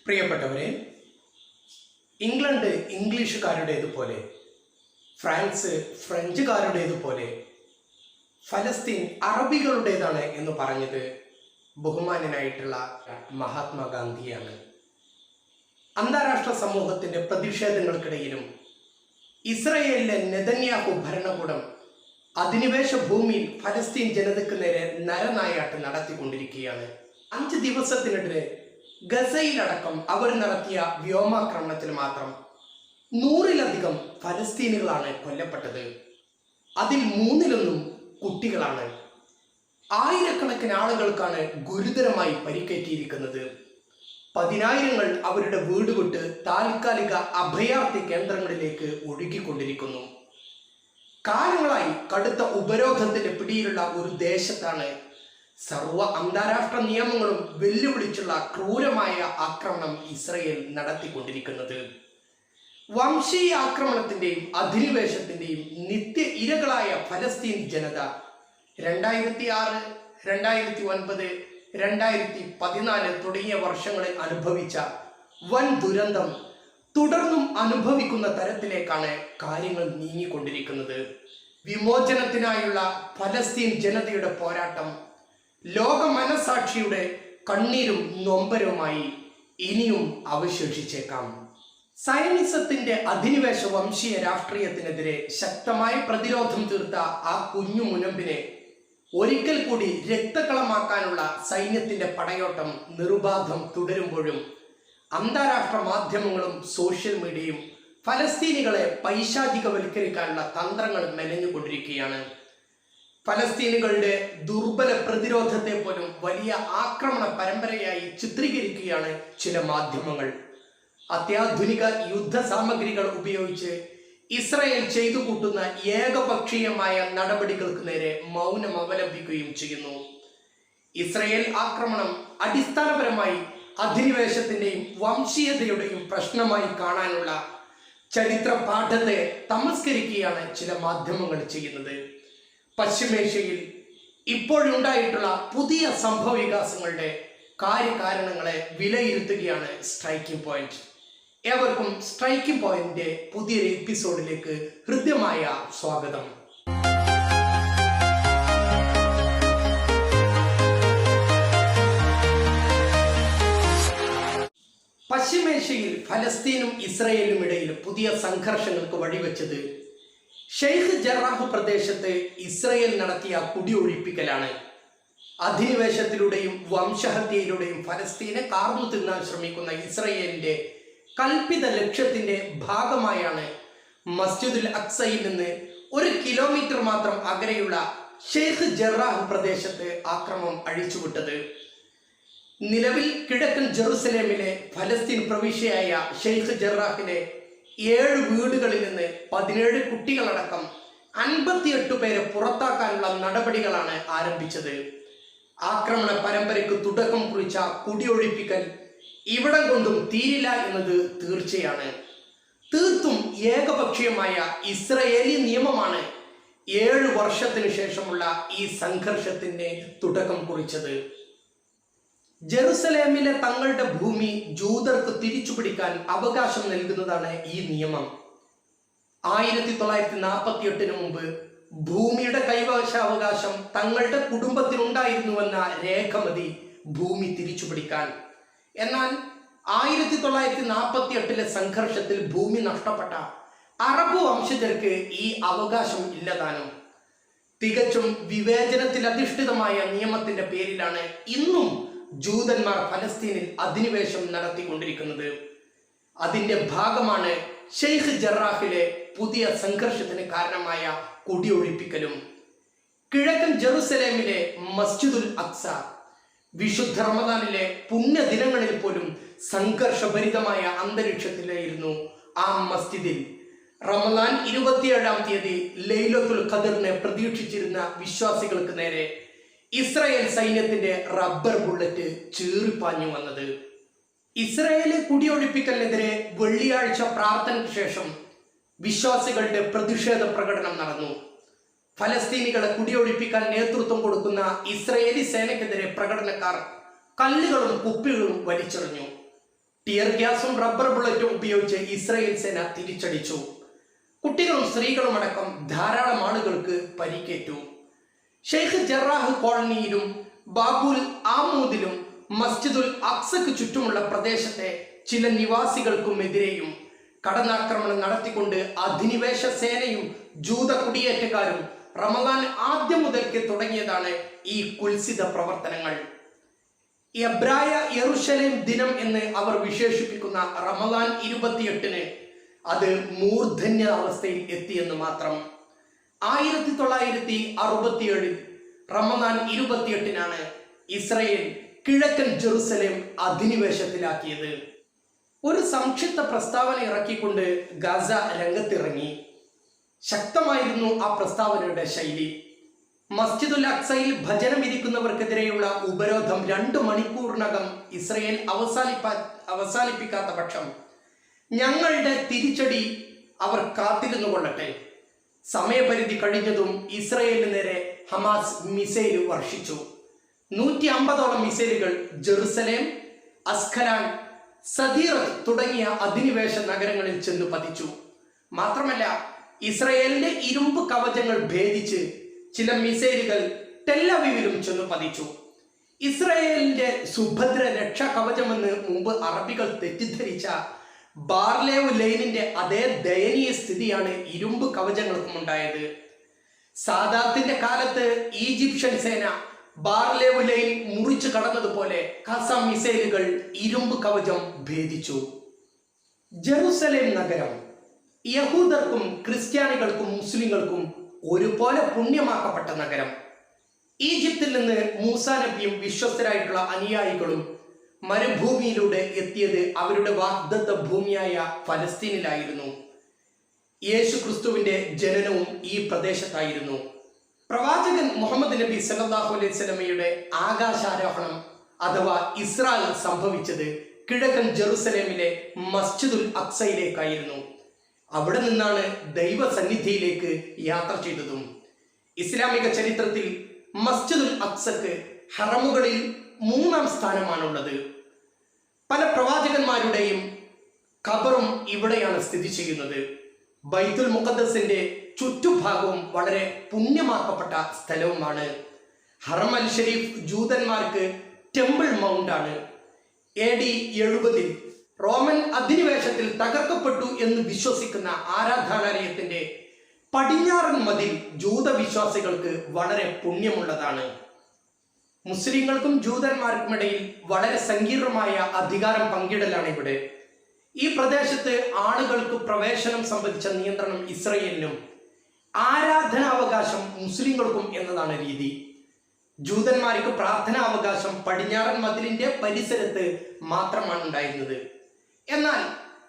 പ്രിയപ്പെട്ടവരെ, England ഇംഗ്ലീഷുകാരുടേതുപോലെ, France ഫ്രഞ്ചുകാരുടേതുപോലെ, ഫലസ്തീൻ അറബികളുടേതാണ് എന്ന് പറഞ്ഞത് ബഹുമാന്യനായിട്ടുള്ള മഹാത്മാഗാന്ധിയാണ്. അന്താരാഷ്ട്ര സമൂഹത്തിന്റെ പ്രതിഷേധങ്ങൾക്കിടയിലും ഇസ്രയേലിലെ നെതന്യാഹു ഭരണകൂടം അധിനിവേശ ഭൂമിയിൽ ഫലസ്തീൻ ജനതയ്ക്ക് നേരെ നരനായാട്ട് നടത്തിക്കൊണ്ടിരിക്കുകയാണ്. 5 ദിവസത്തിനിടെ ഗസയിലടക്കം അവർ നടത്തിയ വ്യോമാക്രമണത്തിൽ മാത്രം 100-ലധികം ഫലസ്തീനികളാണ് കൊല്ലപ്പെട്ടത്. അതിൽ 3-1 കുട്ടികളാണ്. ആയിരക്കണക്കിന് ആളുകൾക്കാണ് ഗുരുതരമായി പരിക്കേറ്റിയിരിക്കുന്നത്. 10,000-ങ്ങൾ അവരുടെ വീട് വിട്ട് താൽക്കാലിക അഭയാർത്ഥി കേന്ദ്രങ്ങളിലേക്ക് ഒഴുകിക്കൊണ്ടിരിക്കുന്നു. കാലങ്ങളായി കടുത്ത ഉപരോധത്തിന്റെ പിടിയിലുള്ള ഒരു ദേശത്താണ് സർവ അന്താരാഷ്ട്ര നിയമങ്ങളും വെല്ലുവിളിച്ചുള്ള ക്രൂരമായ ആക്രമണം ഇസ്രയേൽ നടത്തിക്കൊണ്ടിരിക്കുന്നത്. വംശീയ ആക്രമണത്തിന്റെയും അധിനിവേശത്തിന്റെയും നിത്യ ഇരകളായ ഫലസ്തീൻ ജനത 2006, 2009, 2014 തുടങ്ങിയ വർഷങ്ങളിൽ അനുഭവിച്ച വൻ ദുരന്തം തുടർന്നും അനുഭവിക്കുന്ന തരത്തിലേക്കാണ് കാര്യങ്ങൾ നീങ്ങിക്കൊണ്ടിരിക്കുന്നത്. വിമോചനത്തിനായുള്ള ഫലസ്തീൻ ജനതയുടെ പോരാട്ടം ലോക മനസാക്ഷിയുടെ കണ്ണീരും നൊമ്പരവുമായി ഇനിയും അവശേഷിച്ചേക്കാം. സയനിസത്തിന്റെ അധിനിവേശ വംശീയ രാഷ്ട്രീയത്തിനെതിരെ ശക്തമായ പ്രതിരോധം തീർത്ത ആ കുഞ്ഞു മുനമ്പിനെ ഒരിക്കൽ കൂടി രക്തക്കളമാക്കാനുള്ള സൈന്യത്തിന്റെ പടയോട്ടം നിർബാധം തുടരുമ്പോഴും അന്താരാഷ്ട്ര മാധ്യമങ്ങളും സോഷ്യൽ മീഡിയയും ഫലസ്തീനികളെ പൈശാചികവൽക്കരിക്കാനുള്ള തന്ത്രങ്ങൾ മെനഞ്ഞുകൊണ്ടിരിക്കുകയാണ്. ഫലസ്തീനികളുടെ ദുർബല പ്രതിരോധത്തെ പോലും വലിയ ആക്രമണ പരമ്പരയായി ചിത്രീകരിക്കുകയാണ് ചില മാധ്യമങ്ങൾ. അത്യാധുനിക യുദ്ധ സാമഗ്രികൾ ഉപയോഗിച്ച് ഇസ്രയേൽ ചെയ്തു കൂട്ടുന്ന ഏകപക്ഷീയമായ നടപടികൾക്ക് നേരെ മൗനം അവലംബിക്കുകയും ചെയ്യുന്നു. ഇസ്രയേൽ ആക്രമണം അടിസ്ഥാനപരമായി അധിനിവേശത്തിന്റെയും വംശീയതയുടെയും പ്രശ്നമായി കാണാനുള്ള ചരിത്ര പാഠത്തെ തമസ്കരിക്കുകയാണ് ചില മാധ്യമങ്ങൾ ചെയ്യുന്നത്. പശ്ചിമേഷ്യയിൽ ഇപ്പോഴുണ്ടായിട്ടുള്ള പുതിയ സംഭവ വികാസങ്ങളുടെ കാര്യകാരണങ്ങളെ വിലയിരുത്തുകയാണ് സ്ട്രൈക്കിംഗ് പോയിന്റ്. ഏവർക്കും സ്ട്രൈക്കിംഗ് പോയിന്റിന്റെ പുതിയൊരു എപ്പിസോഡിലേക്ക് ഹൃദ്യമായ സ്വാഗതം. പശ്ചിമേഷ്യയിൽ ഫലസ്തീനും ഇസ്രയേലും ഇടയിൽ പുതിയ സംഘർഷങ്ങൾക്ക് വഴിവെച്ചത് ഷെയ്ഖ് ജറാഹ് പ്രദേശത്ത് ഇസ്രയേൽ നടത്തിയ കുടിയൊഴിപ്പിക്കലാണ്. അധിനിവേശത്തിലൂടെയും വംശഹത്യയിലൂടെയും ഫലസ്തീനെ കാർന്നു തിന്നാൻ ശ്രമിക്കുന്ന ഇസ്രയേലിന്റെ കൽപ്പിത ലക്ഷ്യത്തിന്റെ ഭാഗമായാണ് മസ്ജിദുൽ അക്സയിൽ നിന്ന് 1 കിലോമീറ്റർ മാത്രം അകലെയുള്ള ഷെയ്ഖ് ജറാഹ് പ്രദേശത്ത് ആക്രമണം അഴിച്ചുവിട്ടത്. നിലവിൽ കിഴക്കൻ ജെറുസലേമിലെ ഫലസ്തീൻ പ്രവിശ്യയായ ഷെയ്ഖ് ജറാഹിലെ 7 വീടുകളിൽ നിന്ന് 17 കുട്ടികളടക്കം 58 പേരെ പുറത്താക്കാനുള്ള നടപടികളാണ് ആരംഭിച്ചത്. ആക്രമണ പരമ്പരയ്ക്ക് തുടക്കം കുറിച്ച കുടിയൊഴിപ്പിക്കൽ ഇവിടം കൊണ്ടും തീരില്ല എന്നത് തീർച്ചയാണ്. തീർത്തും ഏകപക്ഷീയമായ ഇസ്രയേലി നിയമമാണ് 7 വർഷത്തിനു ശേഷമുള്ള ഈ സംഘർഷത്തിന് തുടക്കം കുറിച്ചത്. ജെറുസലേമിലെ തങ്ങളുടെ ഭൂമി ജൂതർക്ക് തിരിച്ചുപിടിക്കാൻ അവകാശം നൽകുന്നതാണ് ഈ നിയമം. 1948 മുമ്പ് ഭൂമിയുടെ കൈവശാവകാശം തങ്ങളുടെ കുടുംബത്തിനുണ്ടായിരുന്നുവെന്ന രേഖ മതി ഭൂമി തിരിച്ചുപിടിക്കാൻ. എന്നാൽ 1948 സംഘർഷത്തിൽ ഭൂമി നഷ്ടപ്പെട്ട അറബ് വംശജർക്ക് ഈ അവകാശം ഇല്ലതാനും. തികച്ചും വിവേചനത്തിൽ അധിഷ്ഠിതമായ നിയമത്തിന്റെ പേരിലാണ് ഇന്നും ജൂതന്മാർ ഫലസ്തീനിൽ അധിനിവേശം നടത്തിക്കൊണ്ടിരിക്കുന്നത്. അതിന്റെ ഭാഗമാണ് ഷെയ്ഖ് ജറാഹിലെ പുതിയ സംഘർഷത്തിന് കാരണമായ കുടിയൊഴിപ്പിക്കലും. കിഴക്കൻ ജെറുസലേമിലെ മസ്ജിദുൽ അക്സ വിശുദ്ധ റമദാനിലെ പുണ്യദിനങ്ങളിൽ പോലും സംഘർഷഭരിതമായ അന്തരീക്ഷത്തിലായിരുന്നു. ആ മസ്ജിദിൽ റമദാൻ 27-ാം തീയതി ലൈലത്തുൽ ഖദറിനെ പ്രതീക്ഷിച്ചിരുന്ന വിശ്വാസികൾക്ക് നേരെ ഇസ്രായേൽ സൈന്യത്തിന്റെ റബ്ബർ ബുള്ളറ്റ് ചീറിപ്പാഞ്ഞു വന്നത്. ഇസ്രായേലിലെ കുടിയൊഴിപ്പിക്കലിനെതിരെ വെള്ളിയാഴ്ച പ്രാർത്ഥനയ്ക്ക് ശേഷം വിശ്വാസികളുടെ പ്രതിഷേധ പ്രകടനം നടന്നു. ഫലസ്തീനികളെ കുടിയൊഴിപ്പിക്കാൻ നേതൃത്വം കൊടുക്കുന്ന ഇസ്രയേലി സേനയ്ക്കെതിരെ പ്രകടനക്കാർ കല്ലുകളും കുപ്പികളും വലിച്ചെറിഞ്ഞു. ടിയർ ഗ്യാസും റബ്ബർ ബുള്ളറ്റും ഉപയോഗിച്ച് ഇസ്രായേൽ സേന തിരിച്ചടിച്ചു. കുട്ടികളും സ്ത്രീകളും അടക്കം ധാരാളം ആളുകൾക്ക് പരിക്കേറ്റു. ഷെയ്ഖ് ജറാഹ് കോളനിയിലും ബാബുൽ ആമൂദിലും മസ്ജിദുൽ അക്സക്ക് ചുറ്റുമുള്ള പ്രദേശത്തെ ചില നിവാസികൾക്കുമെതിരെയും കടന്നാക്രമണം നടത്തിക്കൊണ്ട് അധിനിവേശ സേനയും ജൂത കുടിയേറ്റക്കാരും റമദാൻ ആദ്യം മുതൽക്ക് തുടങ്ങിയതാണ് ഈ കുൽസിത പ്രവർത്തനങ്ങൾ. എബ്രായ യെരുശലേം ദിനം എന്ന് അവർ വിശേഷിപ്പിക്കുന്ന റമദാൻ 28-ന് അത് മൂർധന്യ അവസ്ഥയിൽ എത്തിയെന്ന് മാത്രം. 1967 റമദാൻ 28-നാണ് ഇസ്രായേൽ കിഴക്കൻ ജെറുസലേം അധിനിവേശത്തിലാക്കിയത്. ഒരു സംക്ഷിപ്ത പ്രസ്താവന ഇറക്കിക്കൊണ്ട് ഗാസ രംഗത്തിറങ്ങി. ശക്തമായിരുന്നു ആ പ്രസ്താവനയുടെ ശൈലി. മസ്ജിദുൽ അക്സയിൽ ഭജനം ഇരിക്കുന്നവർക്കെതിരെയുള്ള ഉപരോധം 2 മണിക്കൂറിനകം ഇസ്രായേൽ അവസാനിപ്പിക്കാത്ത പക്ഷം ഞങ്ങളുടെ തിരിച്ചടി അവർ കാത്തിരുന്നു കൊള്ളട്ടെ. സമയപരിധി കഴിഞ്ഞതും ഇസ്രായേലിന് നേരെ ഹമാസ് മിസൈൽ വർഷിച്ചു. 150ഓളം മിസൈലുകൾ ജെറുസലേം, അസ്കലാൻ, സദീറത്ത് തുടങ്ങിയ അധിനിവേശ നഗരങ്ങളിൽ ചെന്ന് പതിച്ചു. മാത്രമല്ല, ഇസ്രായേലിന്റെ ഇരുമ്പ് കവചങ്ങൾ ഭേദിച്ച് ചില മിസൈലുകൾ ടെല്ലവീവിലും ചെന്ന് പതിച്ചു. ഇസ്രായേലിന്റെ സുഭദ്ര രക്ഷാ കവചമെന്ന് മുമ്പ് അറബികൾ തെറ്റിദ്ധരിച്ച ബാർലേവ് ലൈനിന്റെ അതേ ദയനീയ സ്ഥിതിയാണ് ഇരുമ്പ് കവചങ്ങൾക്കും ഉണ്ടായത്. സാദാത്തിന്റെ കാലത്ത് ഈജിപ്ഷ്യൻ സേന ബാർലേവ് ലൈൻ മുറിച്ചു കടന്നതുപോലെ ഖസാം മിസൈലുകൾ ഇരുമ്പ് കവചം ഭേദിച്ചു. ജെറുസലേം നഗരം യഹൂദർക്കും ക്രിസ്ത്യാനികൾക്കും മുസ്ലിങ്ങൾക്കും ഒരുപോലെ പുണ്യമാക്കപ്പെട്ട നഗരം. ഈജിപ്തിൽ നിന്ന് മൂസാ നബിയും വിശ്വസ്തരായിട്ടുള്ള അനുയായികളും മരുഭൂമിയിലൂടെ എത്തിയത് അവരുടെ വാഗ്ദത്ത ഭൂമിയായ ഫലസ്തീനിലായിരുന്നു. യേശു ക്രിസ്തുവിന്റെ ജനനവും ഈ പ്രദേശത്തായിരുന്നു. പ്രവാചകൻ മുഹമ്മദ് നബി സല്ലല്ലാഹു അലൈഹി വസല്ലമയുടെ ആകാശാരോഹണം അഥവാ ഇസ്രാ സംഭവിച്ചത് കിഴക്കൻ ജെറുസലേമിലെ മസ്ജിദുൽ അക്സയിലേക്കായിരുന്നു. അവിടെ നിന്നാണ് ദൈവസന്നിധിയിലേക്ക് യാത്ര ചെയ്തതും. ഇസ്ലാമിക ചരിത്രത്തിൽ മസ്ജിദുൽ അക്സക്ക് ഹറമുകളിൽ 3-ാം സ്ഥാനമാണുള്ളത്. പല പ്രവാചകന്മാരുടെയും ഖബറും ഇവിടെയാണ് സ്ഥിതി ചെയ്യുന്നത്. ബൈത്തുൽ മുഖദ്ദസിന്റെ ചുറ്റുഭാഗവും വളരെ പുണ്യമാക്കപ്പെട്ട സ്ഥലവുമാണ്. ഹറം അൽ ഷരീഫ് ജൂതന്മാർക്ക് ടെമ്പിൾ മൗണ്ട് ആണ്. AD 70 റോമൻ അധിനിവേശത്തിൽ തകർക്കപ്പെട്ടു എന്ന് വിശ്വസിക്കുന്ന ആരാധനാലയത്തിന്റെ പടിഞ്ഞാറൻ മതിൽ ജൂതവിശ്വാസികൾക്ക് വളരെ പുണ്യമുള്ളതാണ്. മുസ്ലിങ്ങൾക്കും ജൂതന്മാർക്കുമിടയിൽ വളരെ സങ്കീർണമായ അധികാരം പങ്കിടലാണ് ഇവിടെ. ഈ പ്രദേശത്ത് ആളുകൾക്ക് പ്രവേശനം സംബന്ധിച്ച നിയന്ത്രണം ഇസ്രായേലിനും ആരാധനാവകാശം മുസ്ലിങ്ങൾക്കും എന്നതാണ് രീതി. ജൂതന്മാർക്ക് പ്രാർത്ഥനാവകാശം പടിഞ്ഞാറൻ മതിലിന്റെ പരിസരത്ത് മാത്രമാണ് ഉണ്ടായിരുന്നത്. എന്നാൽ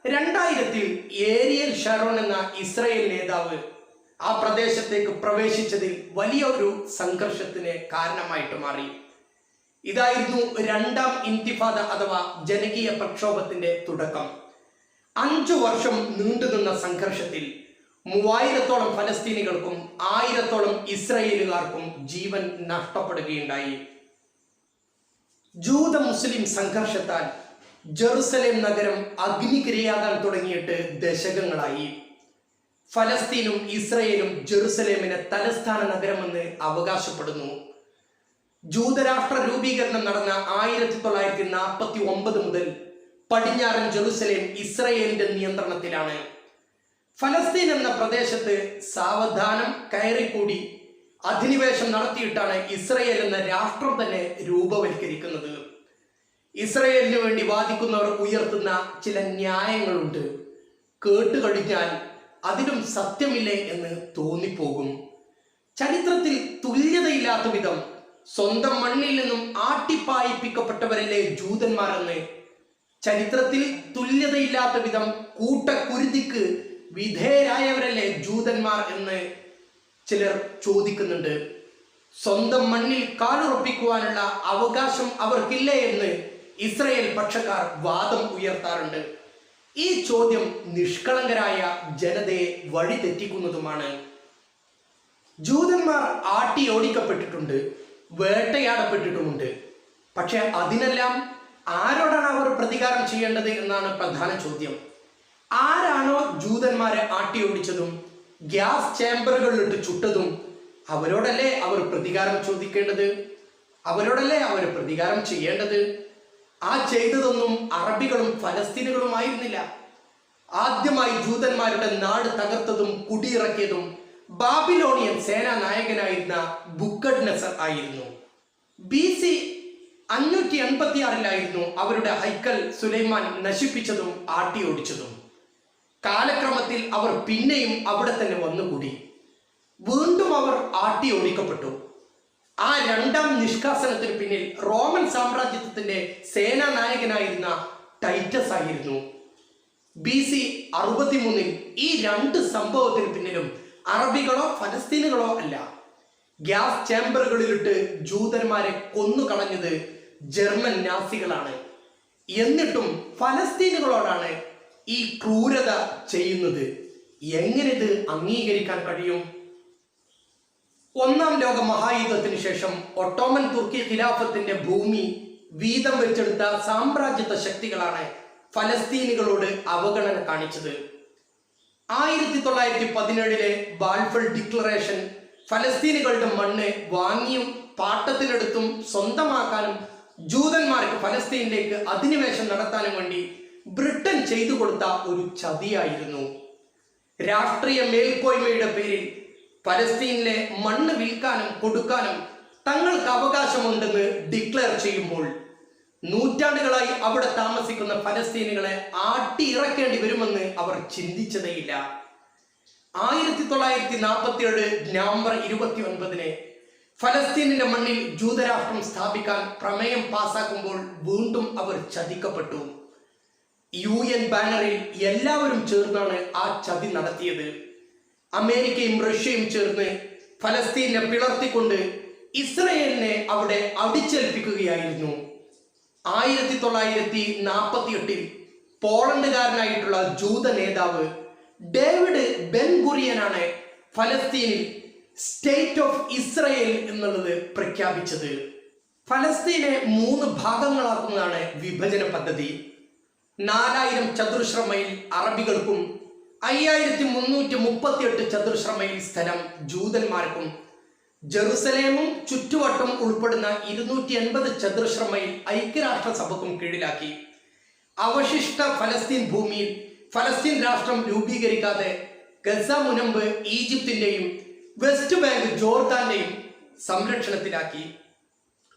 2000-ൽ ഏരിയൽ ഷാരോൺ എന്ന ഇസ്രായേൽ നേതാവ് ആ പ്രദേശത്തേക്ക് പ്രവേശിച്ചതിൽ വലിയ ഒരു സംഘർഷത്തിന് കാരണമായിട്ട് മാറി. ഇതായിരുന്നു 2-ാം ഇൻതിഫാദ അഥവാ ജനകീയ പ്രക്ഷോഭത്തിന്റെ തുടക്കം. 5 വർഷം നീണ്ടുനിന്ന സംഘർഷത്തിൽ 3000-ഓളം ഫലസ്തീനികൾക്കും 1000-ഓളം ഇസ്രായേലുകാർക്കും ജീവൻ നഷ്ടപ്പെടുകയുണ്ടായി. ജൂത മുസ്ലിം സംഘർഷത്താൽ ജെറുസലേം നഗരം അഗ്നിക്കിരയാകാൻ തുടങ്ങിയിട്ട് ദശകങ്ങളായി. ഫലസ്തീനും ഇസ്രായേലും ജെറുസലേമിനെ തലസ്ഥാന നഗരമെന്ന് അവകാശപ്പെടുന്നു. ജൂതരാഷ്ട്ര രൂപീകരണം നടന്ന 1949 മുതൽ പടിഞ്ഞാറൻ ജെറുസലേം ഇസ്രായേലിന്റെ നിയന്ത്രണത്തിലാണ്. ഫലസ്തീൻ എന്ന പ്രദേശത്ത് സാവധാനം കയറിക്കൂടി അധിനിവേശം നടത്തിയിട്ടാണ് ഇസ്രായേൽ എന്ന രാഷ്ട്രം തന്നെ രൂപവൽക്കരിക്കുന്നത്. ഇസ്രായേലിന് വേണ്ടി വാദിക്കുന്നവർ ഉയർത്തുന്ന ചില ന്യായങ്ങളുണ്ട്. കേട്ടുകഴിഞ്ഞാൽ അതിലും സത്യമില്ലേ എന്ന് തോന്നിപ്പോകും. ചരിത്രത്തിൽ തുല്യതയില്ലാത്ത വിധം സ്വന്തം മണ്ണിൽ നിന്നും ആട്ടിപ്പായിപ്പിക്കപ്പെട്ടവരല്ലേ ജൂതന്മാരെന്ന്, ചരിത്രത്തിൽ തുല്യതയില്ലാത്ത വിധം കൂട്ടക്കുരുതിക്ക് വിധേയരായവരല്ലേ ജൂതന്മാർ എന്ന് ചിലർ ചോദിക്കുന്നുണ്ട്. സ്വന്തം മണ്ണിൽ കാലുറപ്പിക്കുവാനുള്ള അവകാശം അവർക്കില്ലേ എന്ന് ഇസ്രായേൽ പക്ഷക്കാർ വാദം ഉയർത്താറുണ്ട്. ഈ ചോദ്യം നിഷ്കളങ്കരായ ജനതയെ വഴിതെറ്റിക്കുന്നതുമാണ്. ജൂതന്മാർ ആട്ടിയോടിക്കപ്പെട്ടിട്ടുണ്ട്, വേട്ടയാടപ്പെട്ടിട്ടുമുണ്ട്. പക്ഷെ അതിനെല്ലാം ആരോടാണ് അവർ പ്രതികാരം ചെയ്യേണ്ടത് എന്നാണ് പ്രധാന ചോദ്യം. ആരാണോ ജൂതന്മാരെ ആട്ടിയോടിച്ചതും ഗ്യാസ് ചേംബറുകളിലിട്ട് ചുട്ടതും അവരോടല്ലേ അവർ പ്രതികാരം ചോദിക്കേണ്ടത്? അവരോടല്ലേ അവർ പ്രതികാരം ചെയ്യേണ്ടത്? ആ ചെയ്തതൊന്നും അറബികളും ഫലസ്തീനുകളുമായിരുന്നില്ല. ആദ്യമായി ജൂതന്മാരുടെ നാട് തകർത്തതും കുടിയിറക്കിയതും ബാബിലോണിയൻ സേനാ നായകനായിരുന്ന ബുക്കഡ്നെസർ ആയിരുന്നു. BC 586 അവരുടെ ഹൈക്കൽ സുലൈമാൻ നശിപ്പിച്ചതും ആട്ടിയോടിച്ചതും. കാലക്രമത്തിൽ അവർ പിന്നെയും അവിടെ തന്നെ വന്നുകൂടി. വീണ്ടും അവർ ആട്ടിയോടിക്കപ്പെട്ടു. ആ രണ്ടാം നിഷ്കാസനത്തിന് പിന്നിൽ റോമൻ സാമ്രാജ്യത്തിന്റെ സേനാ നായകനായിരുന്ന ടൈറ്റസ് ആയിരുന്നു. BC 63 ഈ രണ്ട് സംഭവത്തിന് പിന്നിലും അറബികളോ ഫലസ്തീനുകളോ അല്ല, ഗ്യാസ് ചേംബറുകളിലിട്ട് ജൂതന്മാരെ കൊന്നുകളഞ്ഞത് ജർമ്മൻ നാസികളാണ്. എന്നിട്ടും ഫലസ്തീനുകളോടാണ് ഈ ക്രൂരത ചെയ്യുന്നത്. എങ്ങനെ ഇത് അംഗീകരിക്കാൻ കഴിയും? ഒന്നാം ലോക മഹായുദ്ധത്തിന് ശേഷം ഒട്ടോമൻ തുർക്കി ഖിലാഫത്തിന്റെ ഭൂമി വീതം വെച്ചെടുത്ത സാമ്രാജ്യത്വ ശക്തികളാണ് ഫലസ്തീനുകളോട് അവഗണന കാണിച്ചത്. 1917 ബാൽഫർ ഡിക്ലറേഷൻ ഫലസ്തീനുകളുടെ മണ്ണ് വാങ്ങിയും പാട്ടത്തിനെടുത്തും സ്വന്തമാക്കാനും ജൂതന്മാർക്ക് ഫലസ്തീനിലേക്ക് അധിനിവേശം നടത്താനും വേണ്ടി ബ്രിട്ടൻ ചെയ്തു കൊടുത്ത ഒരു ചതിയായിരുന്നു. രാഷ്ട്രീയ മേൽക്കോയ്മയുടെ പേരിൽ ഫലസ്തീനിലെ മണ്ണ് വിൽക്കാനും കൊടുക്കാനും തങ്ങൾക്ക് അവകാശമുണ്ടെന്ന് ഡിക്ലെയർ ചെയ്യുമ്പോൾ നൂറ്റാണ്ടുകളായി അവിടെ താമസിക്കുന്ന ഫലസ്തീനുകളെ ആട്ടിയിറക്കേണ്ടി വരുമെന്ന് അവർ ചിന്തിച്ചതേയില്ല. 1947 നവംബർ 29 ഫലസ്തീനിന്റെ മണ്ണിൽ ജൂതരാഷ്ട്രം സ്ഥാപിക്കാൻ പ്രമേയം പാസാക്കുമ്പോൾ വീണ്ടും അവർ ചതിക്കപ്പെട്ടു. UN ബാനറിൽ എല്ലാവരും ചേർന്നാണ് ആ ചതി നടത്തിയത്. അമേരിക്കയും റഷ്യയും ചേർന്ന് ഫലസ്തീനെ പിളർത്തിക്കൊണ്ട് ഇസ്രയേലിനെ അവിടെ അടിച്ചേൽപ്പിക്കുകയായിരുന്നു. 1948 പോളണ്ടുകാരനായിട്ടുള്ള ജൂത നേതാവ് ഡേവിഡ് ബെൻ ഗുറിയനാണ് ഫലസ്തീനിൽ സ്റ്റേറ്റ് ഓഫ് ഇസ്രയേൽ എന്നുള്ളത് പ്രഖ്യാപിച്ചത്. ഫലസ്തീനെ 3 ഭാഗങ്ങളാക്കുന്നതാണ് വിഭജന പദ്ധതി. 4000 ചതുരശ്ര മൈൽ അറബികൾക്കും 5338 ചതുരശ്ര മൈൽ സ്ഥലം ജൂതന്മാർക്കും ജെറുസലേമും ചുറ്റുവട്ടം ഉൾപ്പെടുന്ന 280 ചതുരശ്ര മൈൽ ഐക്യരാഷ്ട്രസഭക്കും കീഴിലാക്കി. അവശിഷ്ട ഫലസ്തീൻ ഭൂമിയിൽ ഫലസ്തീൻ രാഷ്ട്രം രൂപീകരിക്കാതെ ഗസ മുനമ്പ് ഈജിപ്തിന്റെയും വെസ്റ്റ് ബാങ്ക് ജോർദാന്റെയും സംരക്ഷണത്തിലാക്കി.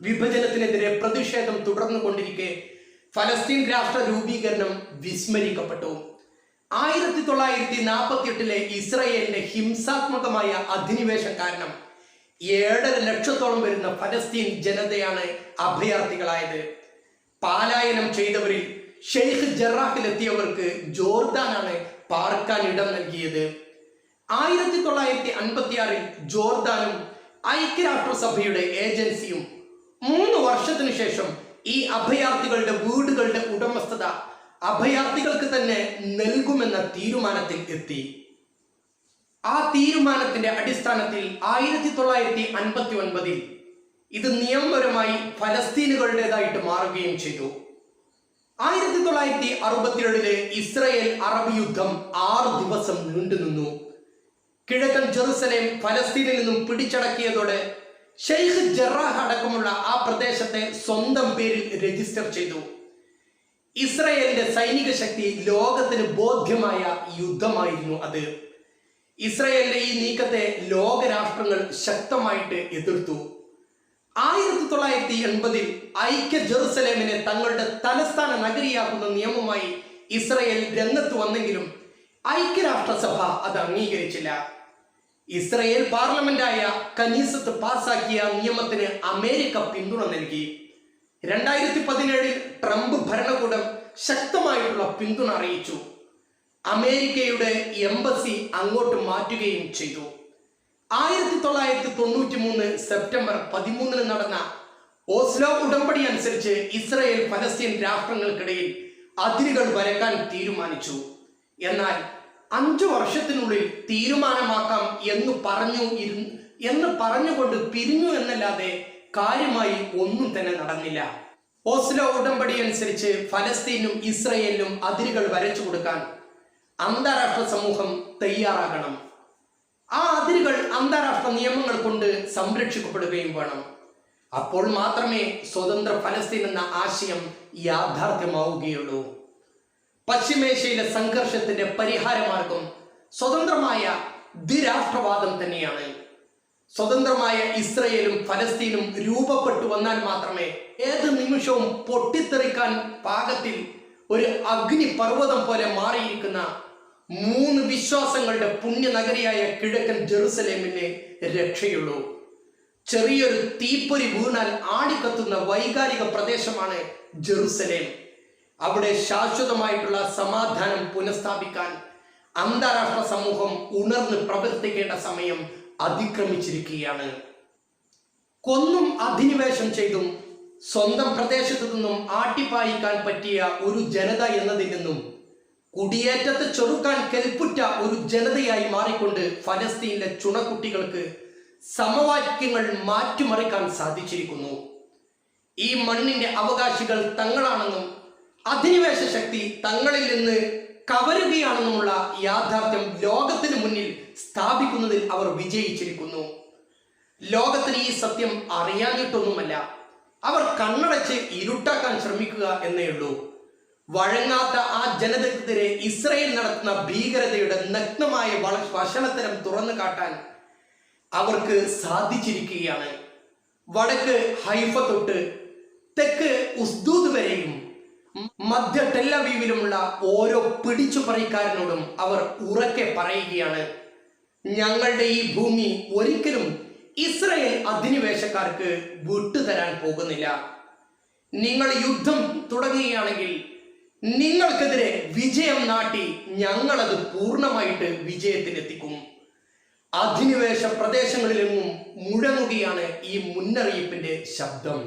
വിഭജനത്തിനെതിരെ പ്രതിഷേധം തുടർന്നുകൊണ്ടിരിക്കെ ഫലസ്തീൻ രാഷ്ട്ര രൂപീകരണം വിസ്മരിക്കപ്പെട്ടു. 1948 ഇസ്രയേലിന്റെ ഹിംസാത്മകമായ അധിനിവേശം കാരണം 7.5 ലക്ഷത്തോളം വരുന്ന ഫലസ്തീൻ ജനതയാണ് അഭയാർത്ഥികളായത്. പലായനം ചെയ്തവരിൽ ഷെയ്ഖ് ജറാഹിലെത്തിയവർക്ക് ജോർദാനാണ് പാർക്കാൻ ഇടം നൽകിയത്. 1956 ജോർദാനും ഐക്യരാഷ്ട്രസഭയുടെ ഏജൻസിയും 3 വർഷത്തിനു ശേഷം ഈ അഭയാർത്ഥികളുടെ വീടുകളുടെ ഉടമസ്ഥത അഭയാർത്ഥികൾക്ക് തന്നെ നൽകുമെന്ന തീരുമാനത്തിൽ എത്തി. ആ തീരുമാനത്തിന്റെ അടിസ്ഥാനത്തിൽ 1959 ഇത് നിയമപരമായി ഫലസ്തീനുകളുടേതായിട്ട് മാറുകയും ചെയ്തു. 1967 ഇസ്രയേൽ അറബ് യുദ്ധം 6 ദിവസം നീണ്ടുനിന്നു. കിഴക്കൻ ജെറുസലേം ഫലസ്തീനിൽ നിന്നും പിടിച്ചടക്കിയതോടെ ഷെയ്ഖ് ജറാഹ് അടക്കമുള്ള ആ പ്രദേശത്തെ സ്വന്തം പേരിൽ രജിസ്റ്റർ ചെയ്തു. ഇസ്രയേലിന്റെ സൈനിക ശക്തി ലോകത്തിന് ബോധ്യമായ യുദ്ധമായിരുന്നു അത്. ഇസ്രയേലിന്റെ ഈ നീക്കത്തെ ലോകരാഷ്ട്രങ്ങൾ ശക്തമായിട്ട് എതിർത്തു. 1980 ഐക്യ ജെറുസലേമിനെ തങ്ങളുടെ തലസ്ഥാന നഗരിയാക്കുന്ന നിയമവുമായി ഇസ്രയേൽ രംഗത്ത് വന്നെങ്കിലും ഐക്യരാഷ്ട്രസഭ അത് അംഗീകരിച്ചില്ല. ഇസ്രയേൽ പാർലമെന്റായ കനീസത്ത് പാസാക്കിയ നിയമത്തിന് അമേരിക്ക പിന്തുണ നൽകി. 2017 ട്രംപ് ഭരണകൂടം ശക്തമായിട്ടുള്ള പിന്തുണ അറിയിച്ചു. അമേരിക്കയുടെ എംബസി അങ്ങോട്ട് മാറ്റുകയും ചെയ്തു. 1993 സെപ്റ്റംബർ 13 നടന്ന ഓസ്ലോ ഉടമ്പടി അനുസരിച്ച് ഇസ്രയേൽ ഫലസ്തീൻ രാഷ്ട്രങ്ങൾക്കിടയിൽ അതിരുകൾ വരക്കാൻ തീരുമാനിച്ചു. എന്നാൽ 5 വർഷത്തിനുള്ളിൽ തീരുമാനമാക്കാം എന്ന് പറഞ്ഞുകൊണ്ട് പിരിഞ്ഞു എന്നല്ലാതെ കാര്യമായി ഒന്നും തന്നെ നടന്നില്ല. ഓസ്ലോ ഉടമ്പടി അനുസരിച്ച് ഫലസ്തീനും ഇസ്രയേലിനും അതിരുകൾ വരച്ചു കൊടുക്കാൻ അന്താരാഷ്ട്ര സമൂഹം തയ്യാറാകണം. ആ അതിരുകൾ അന്താരാഷ്ട്ര നിയമങ്ങൾ കൊണ്ട് സംരക്ഷിക്കപ്പെടുകയും വേണം. അപ്പോൾ മാത്രമേ സ്വതന്ത്ര ഫലസ്തീൻ എന്ന ആശയം യാഥാർത്ഥ്യമാവുകയുള്ളൂ. പശ്ചിമേഷ്യയിലെ സംഘർഷത്തിന്റെ പരിഹാരമാർഗം സ്വതന്ത്രമായ ദ്വിരാഷ്ട്രവാദം തന്നെയാണ്. സ്വതന്ത്രമായ ഇസ്രയേലും ഫലസ്തീനും രൂപപ്പെട്ടു വന്നാൽ മാത്രമേ ഏത് നിമിഷവും പൊട്ടിത്തെറിക്കാൻ പാകത്തിൽ ഒരു അഗ്നിപർവ്വതം പോലെ മാറിയിരിക്കുന്ന 3 വിശ്വാസങ്ങളുടെ പുണ്യനഗരിയായ കിഴക്കൻ ജെറുസലേമിന് രക്ഷയുള്ളൂ. ചെറിയൊരു തീപ്പൊരി വീണാൽ ആടിക്കത്തുന്ന വൈകാരിക പ്രദേശമാണ് ജെറുസലേം. അവിടെ ശാശ്വതമായിട്ടുള്ള സമാധാനം പുനഃസ്ഥാപിക്കാൻ അന്താരാഷ്ട്ര സമൂഹം ഉണർന്ന് പ്രവർത്തിക്കേണ്ട സമയം അതിക്രമിച്ചിരിക്കുകയാണ്. കൊന്നും അധിനിവേശം ചെയ്തും സ്വന്തം പ്രദേശത്തു നിന്നും ആട്ടിപ്പായിക്കാൻ പറ്റിയ ഒരു ജനത എന്നതിൽ നിന്നും കുടിയേറ്റത്തെ ചെറുക്കാൻ കെൽപ്പുറ്റ ഒരു ജനതയായി മാറിക്കൊണ്ട് ഫലസ്തീനിലെ ചുണക്കുട്ടികൾക്ക് സമവാക്യങ്ങൾ മാറ്റിമറിക്കാൻ സാധിച്ചിരിക്കുന്നു. ഈ മണ്ണിന്റെ അവകാശികൾ തങ്ങളാണെന്നും അധിനിവേശ ശക്തി തങ്ങളിൽ നിന്ന് കവരുകയാണെന്നുമുള്ള യാഥാർത്ഥ്യം ലോകത്തിന് മുന്നിൽ സ്ഥാപിക്കുന്നതിൽ അവർ വിജയിച്ചിരിക്കുന്നു. ലോകത്തിന് ഈ സത്യം അറിയാഞ്ഞിട്ടൊന്നുമല്ല, അവർ കണ്ണടച്ച് ഇരുട്ടാക്കാൻ ശ്രമിക്കുക എന്നേ ഉള്ളൂ. വഴങ്ങാത്ത ആ ജനതയ്ക്കെതിരെ ഇസ്രായേൽ നടത്തുന്ന ഭീകരതയുടെ നഗ്നമായ വഷളത്തരം തുറന്നു കാട്ടാൻ അവർക്ക് സാധിച്ചിരിക്കുകയാണ്. വടക്ക് ഹൈഫ തൊട്ട് തെക്ക് ഉസ്ദൂദ് വരെയും മധ്യ ടെല്ലവീവിലുമുള്ള ഓരോ പിടിച്ചുപറിക്കാരനോടും അവർ ഉറക്കെ പറയുകയാണ്, ഞങ്ങളുടെ ഈ ഭൂമി ഒരിക്കലും ഇസ്രായേൽ അധിനിവേശക്കാർക്ക് വിട്ടുതരാൻ പോകുന്നില്ല. നിങ്ങൾ യുദ്ധം തുടങ്ങുകയാണെങ്കിൽ നിങ്ങൾക്കെതിരെ വിജയം നാട്ടി ഞങ്ങളത് പൂർണ്ണമായിട്ട് വിജയത്തിലെത്തിക്കും. അധിനിവേശ പ്രദേശങ്ങളിലെങ്ങും മുഴങ്ങുകയാണ് ഈ മുന്നറിയിപ്പിന്റെ ശബ്ദം.